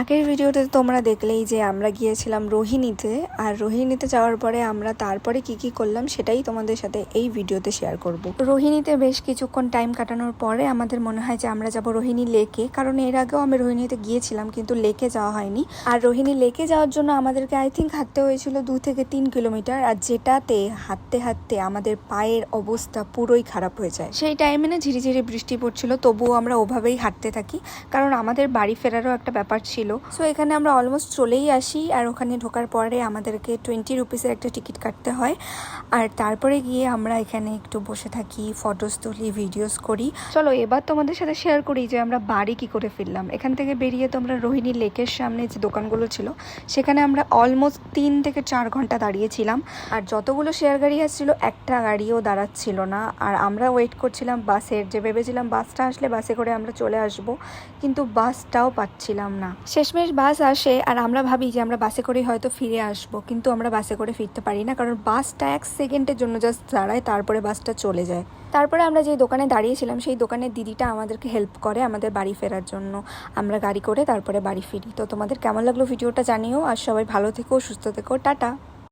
আগের ভিডিওতে তোমরা দেখলেই যে আমরা গিয়েছিলাম রোহিণীতে, আর রোহিণীতে যাওয়ার পরে আমরা তারপরে কি করলাম সেটাই তোমাদের সাথে এই ভিডিওতে শেয়ার করব। রোহিণীতে বেশ কিছুক্ষণ টাইম কাটানোর পরে আমাদের মনে হয় যে আমরা যাব রোহিণী লেকে, কারণ এর আগেও আমি রোহিণীতে গিয়েছিলাম কিন্তু লেকে যাওয়া হয়নি। আর রোহিণী লেকে যাওয়ার জন্য আমাদেরকে আই থিঙ্ক হাঁটতে হয়েছিল 2 থেকে 3 কিলোমিটার, আর যেটাতে হাঁটতে হাঁটতে আমাদের পায়ের অবস্থা পুরোই খারাপ হয়ে যায়। সেই টাইমে না ঝিরিঝিরি বৃষ্টি পড়ছিল, তবুও আমরা ওভাবেই হাঁটতে থাকি, কারণ আমাদের বাড়ি ফেরারও একটা ব্যাপার ছিল। সো এখানে আমরা অলমোস্ট চলেই আসি, আর ওখানে ঢোকার পরে আমাদেরকে 20 রুপিসের একটা টিকিট কাটতে হয়। আর তারপরে গিয়ে আমরা এখানে একটু বসে থাকি, ফটোস তুলি, ভিডিওস করি। চলো এবার তোমাদের সাথে শেয়ার করি যে আমরা বাড়ি কি করে ফিরলাম। এখান থেকে বেরিয়ে তো আমরা রোহিণী লেকের সামনে যে দোকানগুলো ছিল সেখানে আমরা অলমোস্ট 3 থেকে 4 ঘন্টা দাঁড়িয়েছিলাম। আর যতগুলো শেয়ার গাড়ি আসছিল একটা গাড়িও দাঁড়াচ্ছিল না, আর আমরা ওয়েট করছিলাম বাসের, যে ভেবেছিলাম বাসটা আসলে বাসে করে আমরা চলে আসব, কিন্তু বাসটাও পাচ্ছিলাম না। শেষমেশ বাস আসে আর আমরা ভাবি যে আমরা বাসে করেই হয়তো ফিরে আসব, কিন্তু আমরা বাসে করে ফিরতে পারি না, কারণ বাসটা 1 সেকেন্ডের জন্য জাস্ট দাঁড়ায়, তারপরে বাসটা চলে যায়। তারপরে আমরা যে দোকানে দাঁড়িয়েছিলাম সেই দোকানের দিদিটা আমাদেরকে হেল্প করে আমাদের বাড়ি ফেরার জন্য। আমরা গাড়ি করে তারপরে বাড়ি ফিরি। তো তোমাদের কেমন লাগলো ভিডিওটা জানিও, আর সবাই ভালো থেকো, সুস্থ থেকো, টাটা।